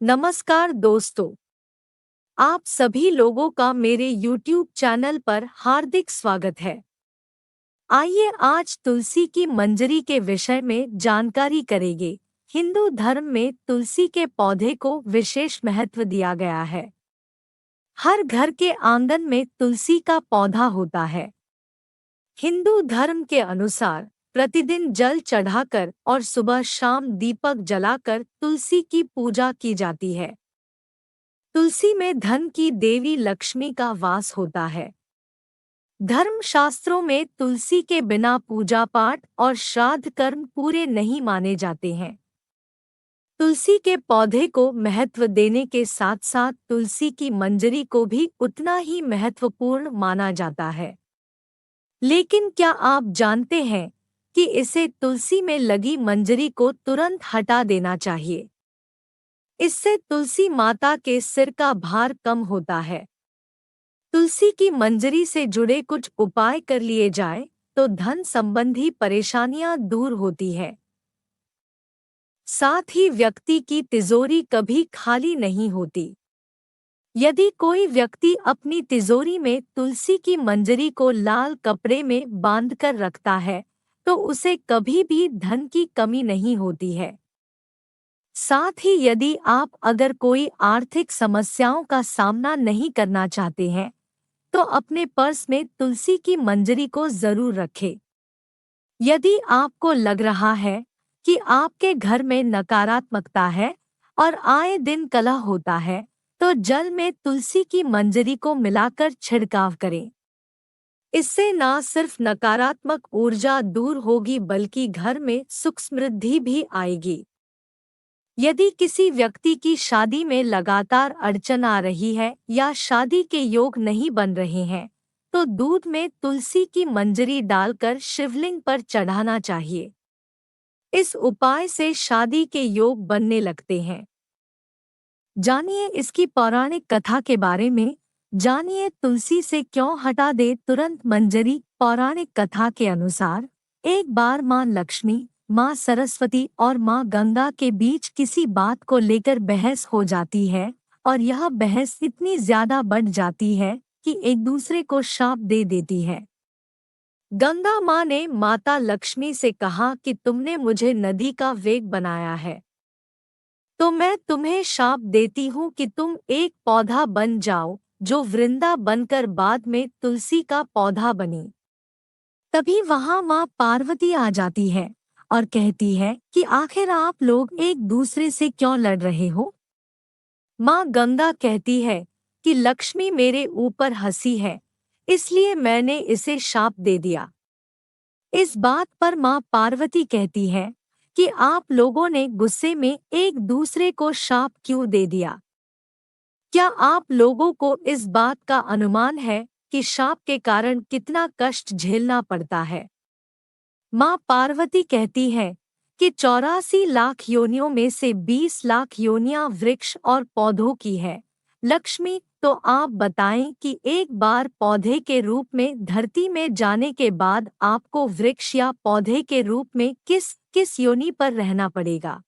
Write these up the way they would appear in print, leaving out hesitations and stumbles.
नमस्कार दोस्तों, आप सभी लोगों का मेरे YouTube चैनल पर हार्दिक स्वागत है। आइए आज तुलसी की मंजरी के विषय में जानकारी करेंगे। हिंदू धर्म में तुलसी के पौधे को विशेष महत्व दिया गया है। हर घर के आंगन में तुलसी का पौधा होता है। हिंदू धर्म के अनुसार प्रतिदिन जल चढ़ाकर और सुबह शाम दीपक जलाकर तुलसी की पूजा की जाती है। तुलसी में धन की देवी लक्ष्मी का वास होता है। धर्मशास्त्रों में तुलसी के बिना पूजा पाठ और श्राद्ध कर्म पूरे नहीं माने जाते हैं। तुलसी के पौधे को महत्व देने के साथ साथ तुलसी की मंजरी को भी उतना ही महत्वपूर्ण माना जाता है। लेकिन क्या आप जानते हैं कि इसे तुलसी में लगी मंजरी को तुरंत हटा देना चाहिए? इससे तुलसी माता के सिर का भार कम होता है। तुलसी की मंजरी से जुड़े कुछ उपाय कर लिए जाएं तो धन संबंधी परेशानियां दूर होती है। साथ ही व्यक्ति की तिजोरी कभी खाली नहीं होती। यदि कोई व्यक्ति अपनी तिजोरी में तुलसी की मंजरी को लाल कपड़े में बांधकर रखता है तो उसे कभी भी धन की कमी नहीं होती है। साथ ही यदि आप अगर कोई आर्थिक समस्याओं का सामना नहीं करना चाहते हैं तो अपने पर्स में तुलसी की मंजरी को जरूर रखें। यदि आपको लग रहा है कि आपके घर में नकारात्मकता है और आए दिन कलह होता है तो जल में तुलसी की मंजरी को मिलाकर छिड़काव करें। इससे न सिर्फ नकारात्मक ऊर्जा दूर होगी बल्कि घर में सुख समृद्धि भी आएगी। यदि किसी व्यक्ति की शादी में लगातार अड़चन आ रही है या शादी के योग नहीं बन रहे हैं तो दूध में तुलसी की मंजरी डालकर शिवलिंग पर चढ़ाना चाहिए। इस उपाय से शादी के योग बनने लगते हैं। जानिए इसकी पौराणिक कथा के बारे में। जानिए तुलसी से क्यों हटा दे तुरंत मंजरी। पौराणिक कथा के अनुसार एक बार मां लक्ष्मी, मां सरस्वती और मां गंगा के बीच किसी बात को लेकर बहस हो जाती है और यह बहस इतनी ज्यादा बढ़ जाती है कि एक दूसरे को शाप दे देती है। गंगा मां ने माता लक्ष्मी से कहा कि तुमने मुझे नदी का वेग बनाया है तो मैं तुम्हें शाप देती हूँ कि तुम एक पौधा बन जाओ जो वृंदा बनकर बाद में तुलसी का पौधा बनी। तभी वहां मां पार्वती आ जाती है और कहती है कि आखिर आप लोग एक दूसरे से क्यों लड़ रहे हो। मां गंगा कहती है कि लक्ष्मी मेरे ऊपर हंसी है इसलिए मैंने इसे शाप दे दिया। इस बात पर मां पार्वती कहती है कि आप लोगों ने गुस्से में एक दूसरे को शाप क्यों दे दिया। क्या आप लोगों को इस बात का अनुमान है कि शाप के कारण कितना कष्ट झेलना पड़ता है। मां पार्वती कहती है कि 84 लाख योनियों में से 20 लाख योनियां वृक्ष और पौधों की है। लक्ष्मी, तो आप बताएं कि एक बार पौधे के रूप में धरती में जाने के बाद आपको वृक्ष या पौधे के रूप में किस किस योनि पर रहना पड़ेगा।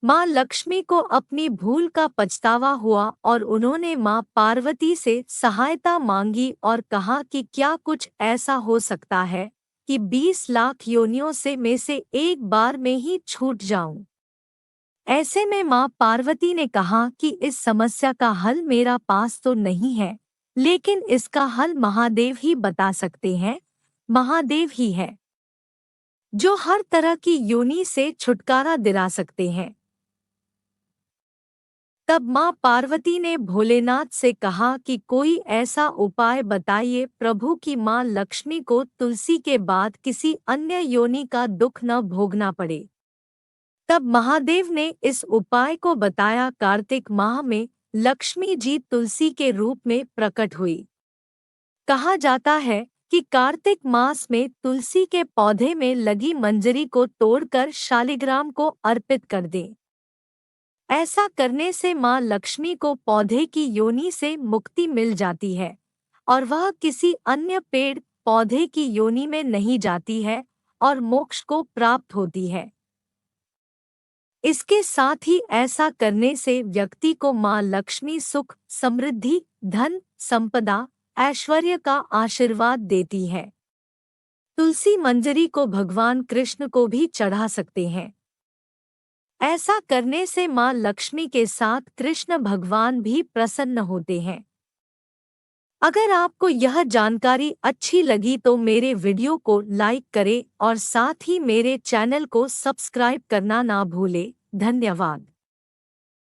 मां लक्ष्मी को अपनी भूल का पछतावा हुआ और उन्होंने मां पार्वती से सहायता मांगी और कहा कि क्या कुछ ऐसा हो सकता है कि 20 लाख योनियों में से एक बार में ही छूट जाऊं। ऐसे में मां पार्वती ने कहा कि इस समस्या का हल मेरा पास तो नहीं है, लेकिन इसका हल महादेव ही बता सकते हैं। महादेव ही है जो हर तरह की योनि से छुटकारा दिला सकते हैं। तब मां पार्वती ने भोलेनाथ से कहा कि कोई ऐसा उपाय बताइए प्रभु कि मां लक्ष्मी को तुलसी के बाद किसी अन्य योनि का दुख न भोगना पड़े। तब महादेव ने इस उपाय को बताया। कार्तिक माह में लक्ष्मी जी तुलसी के रूप में प्रकट हुई। कहा जाता है कि कार्तिक मास में तुलसी के पौधे में लगी मंजरी को तोड़कर शालिग्राम को अर्पित कर दें। ऐसा करने से मां लक्ष्मी को पौधे की योनि से मुक्ति मिल जाती है और वह किसी अन्य पेड़ पौधे की योनि में नहीं जाती है और मोक्ष को प्राप्त होती है। इसके साथ ही ऐसा करने से व्यक्ति को माँ लक्ष्मी सुख, समृद्धि, धन, संपदा, ऐश्वर्य का आशीर्वाद देती है। तुलसी मंजरी को भगवान कृष्ण को भी चढ़ा सकते हैं। ऐसा करने से माँ लक्ष्मी के साथ कृष्ण भगवान भी प्रसन्न होते हैं। अगर आपको यह जानकारी अच्छी लगी तो मेरे वीडियो को लाइक करें और साथ ही मेरे चैनल को सब्सक्राइब करना ना भूलें। धन्यवाद।